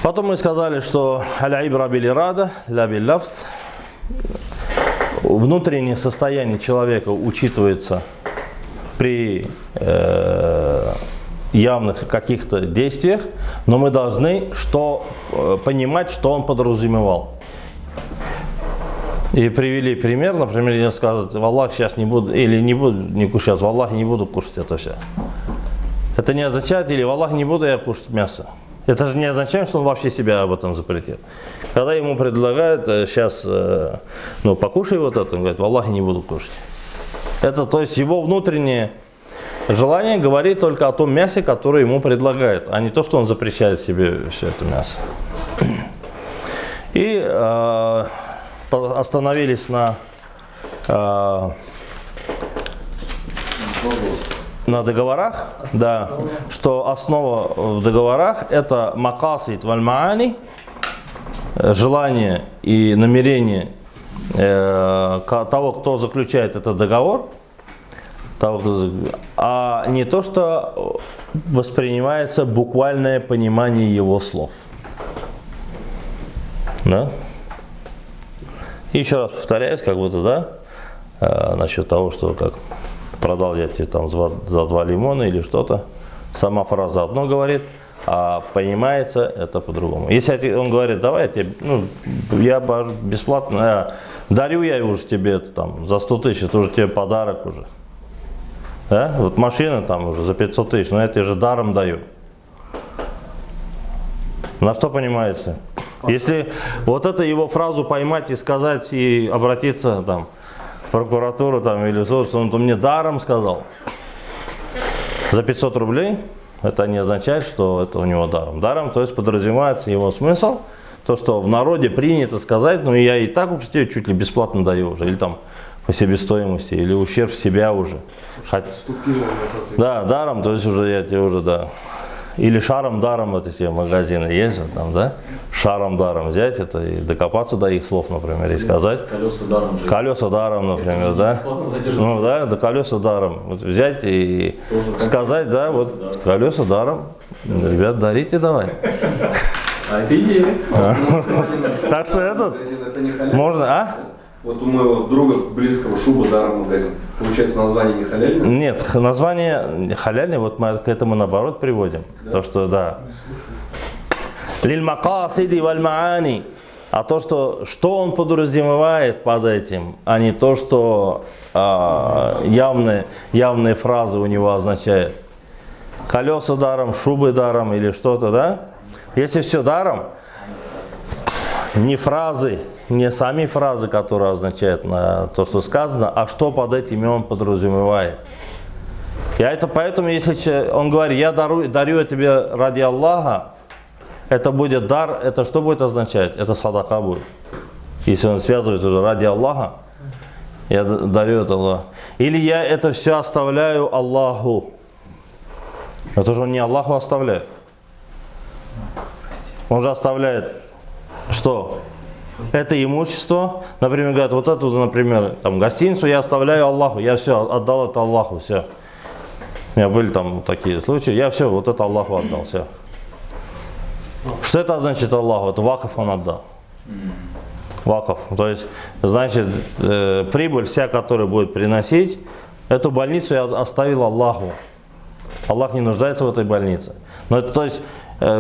Потом мы сказали, что аля-ибра биль-ирада, ля биль-лафз. Внутреннее состояние человека учитывается при явных каких-то действиях, но мы должны понимать, что он подразумевал. И привели пример, например, я сказал, в Аллах сейчас не буду, или не буду не кушать, в Аллахе не буду кушать это все. Это не означает, или в Аллахе не буду я кушать мясо. Это же не означает, что он вообще себя об этом запретит. Когда ему предлагают, сейчас, покушай вот это, он говорит, в Аллахе не буду кушать. Это, то есть, его внутреннее желание говорит только о том мясе, которое ему предлагают, а не то, что он запрещает себе все это мясо. И остановились на договорах, да, что основа в договорах это макасид валь маани, желание и намерение того, кто заключает этот договор, а не то, что воспринимается буквальное понимание его слов. Да? И еще раз повторяюсь, как будто, да, насчет того, что как продал я тебе там за 2 лимона или что-то. Сама фраза одно говорит, а понимается это по-другому. Если он говорит, давай я тебе, я бесплатно, дарю я уже тебе это там за 100 тысяч, это уже тебе подарок уже. Да? Вот машина там уже за 500 тысяч, но я тебе же даром даю. На что понимается? Если вот эту его фразу поймать и сказать, и обратиться там в прокуратуру там, или в суд, что он мне даром сказал за 500 рублей, это не означает, что это у него даром. Даром, то есть подразумевается его смысл, то, что в народе принято сказать, я и так уж тебе чуть ли бесплатно даю уже, или там по себестоимости, или ущерб в себя уже. Да, даром, то есть уже я тебе уже, да. Или шаром даром, вот эти магазины есть же там, да? Шаром даром взять это и докопаться до их слов, например, и сказать. Колеса даром же. Колеса даром, например, да? Да, колеса даром. Вот взять и тоже сказать, да, вот даром. Колеса даром. Ребят, дарите давай. А это идея. Так что этот, можно, а? Вот у моего друга близкого шуба даром магазин. Получается, название не халяльное? Нет, название халяльное, вот мы к этому наоборот приводим. Да? То, что, да. Лиль макасиди валь маани. А то, что он подразумевает под этим, а не то, что явные фразы у него означают. Колеса даром, шубы даром или что-то, да? Если все даром, не фразы, не сами фразы, которые означают на то, что сказано, а что под этим он подразумевает. Поэтому, если он говорит, я дарю тебе ради Аллаха, это будет дар, это что будет означать? Это садака будет. Если он связывает уже ради Аллаха, я дарю это Аллаху. Или я это все оставляю Аллаху. Это же он не Аллаху оставляет. Он же оставляет что? Это имущество, например, говорят, вот эту, например, там, гостиницу я оставляю Аллаху, я все отдал это Аллаху, все. У меня были там такие случаи, я все, вот это Аллаху отдал, все. Что это значит Аллаху? Это вакаф он отдал. Вакаф, то есть, значит, прибыль вся, которая будет приносить, эту больницу я оставил Аллаху. Аллах не нуждается в этой больнице. Но, то есть,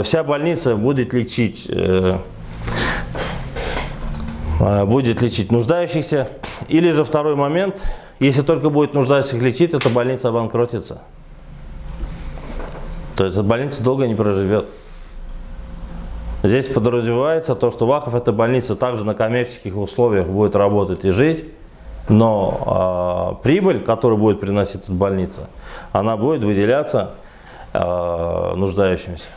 вся больница будет лечить нуждающихся. Или же второй момент, если только будет нуждающих лечить, эта больница обанкротится. То есть эта больница долго не проживет. Здесь подразумевается то, что вакаф эта больница также на коммерческих условиях будет работать и жить, но прибыль, которую будет приносить эта больница, она будет выделяться нуждающимся.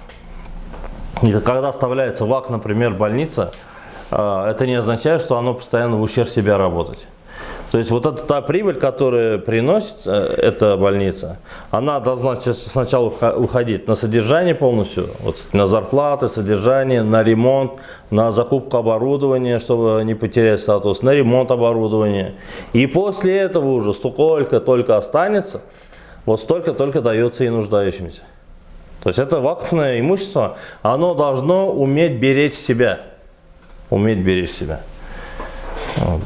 И когда оставляется вак, например, больница, это не означает, что оно постоянно в ущерб себя работать. То есть вот эта та прибыль, которую приносит эта больница, она должна сначала уходить на содержание полностью, вот, на зарплаты, содержание, на ремонт, на закупку оборудования, чтобы не потерять статус, на ремонт оборудования. И после этого уже сколько только останется, вот столько только дается и нуждающимся. То есть это вакфное имущество, оно должно уметь беречь себя. Уметь беречь себя. Вот.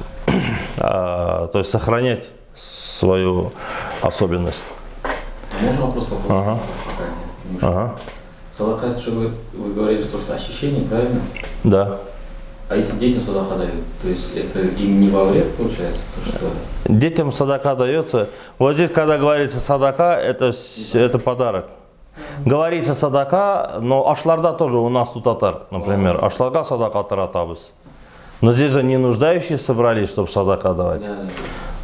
То есть сохранять свою особенность. Можно вопрос по поводу Ага. Ага. Садака, это же вы говорили, что ощущение, правильно? Да. А если детям садака дают, то есть это им не во вред получается? То, что... Детям садака дается. Вот здесь, когда говорится садака, это подарок. Говорится садака, но ашларда тоже у нас тут татар, например. Ашларга садака таратабыз. Но здесь же не нуждающие собрались, чтобы садака давать. Да.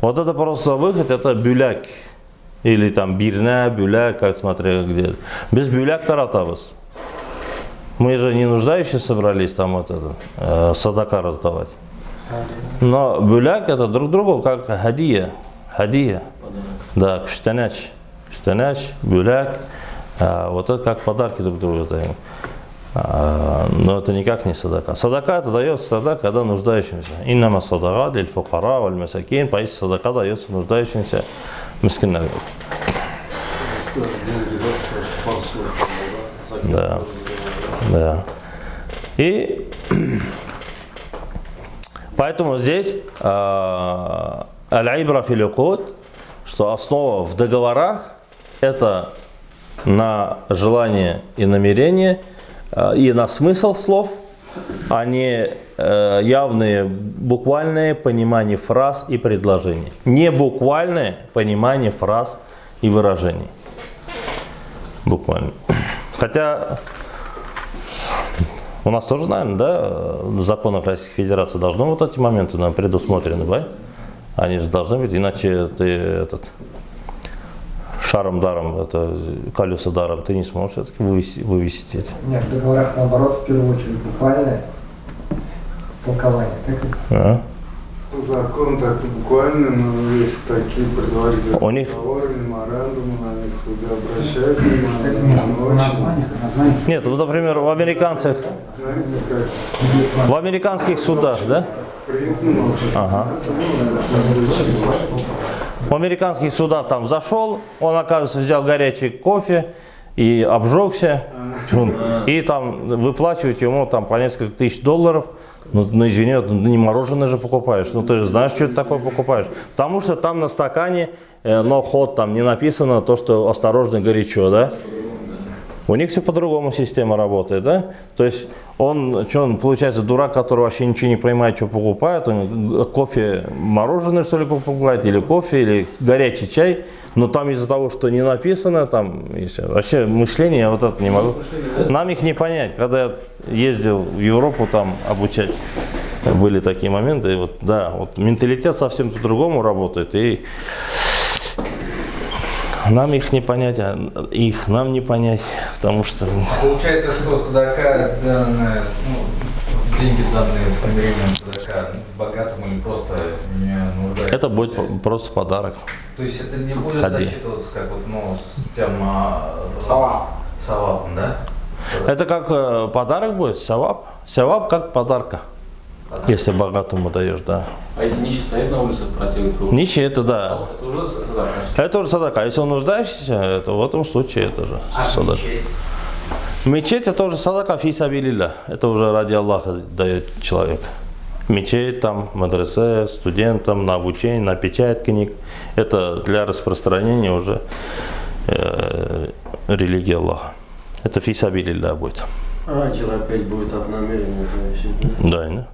Вот это просто выход, это бюляк. Или там бирна, бюляк, как смотря где. Без бюляк таратабыз. Мы же не нуждающие собрались там вот это, садака раздавать. Но бюляк это друг другу как хадия. Хадия. Да, кштанач. Кштанач, бюляк. Вот это как подарки друг другу даем. Но это никак не садака. Садака это дается тогда, когда нуждающимся. Иннама садака лиль фукара валь масакин. Поистине садака дается нуждающимся мискинам. Да. Да. И поэтому здесь аль-ибра фил уқуд, что основа в договорах это на желание и намерение и на смысл слов, а не явные буквальное понимание фраз и предложений. Не буквальное понимание фраз и выражений. Буквально. Хотя у нас тоже, наверное, да, в законах Российской Федерации должны вот эти моменты нам предусмотрены, да? Они же должны быть, иначе ты этот шаром даром, это колеса даром, ты не сможешь все-таки вывесить эти. Нет, в договорах наоборот, в первую очередь, буквальное толкование. Так ли? А? Закон так буквально, но есть такие предварительные У них- договоры, меморандумы, на них суды обращают внимание, но очень, Нет, вот, например, в американцах, знаете, как в американских судах, да? признано, Ага. В американских судах там зашел, он, оказывается, взял горячий кофе и обжегся, и там выплачивать ему там по несколько тысяч долларов. Ну извини, не мороженое же покупаешь, ну ты же знаешь, что ты такое покупаешь. Потому что там на стакане, но ход там не написано то, что осторожно, горячо, да? У них все по-другому система работает, да? То есть он получается дурак, который вообще ничего не понимает, что покупает, он кофе, мороженое что ли покупает, или кофе, или горячий чай, но там из-за того, что не написано, там вообще мышление я вот это не могу. Нам их не понять. Когда я ездил в Европу там обучать, были такие моменты, и вот да, вот менталитет совсем по-другому работает, и нам их не понять, а их нам не понять, потому что... Получается, что садака, данная, деньги, данные с намерением садака богатым или просто не нуждающимся. Это будет просто подарок. То есть это не будет Хади. засчитываться как вот, с тем савапом, да? Это как подарок будет, савап. Савап как подарка, если богатому даешь, да. А если нищий стоит на улице, протягивает руку? Нищий это да. Это уже садака. Это уже садака. Если он нуждающийся, это в этом случае это же садака. Мечеть это уже садака фи сабилилля. Это уже ради Аллаха дает человек. Мечеть там, мадресе, студентам, на обучение, на печать книг. Это для распространения уже религии Аллаха. Это фи сабилилля будет. Аджир опять будет от намерения зависеть. Да, да.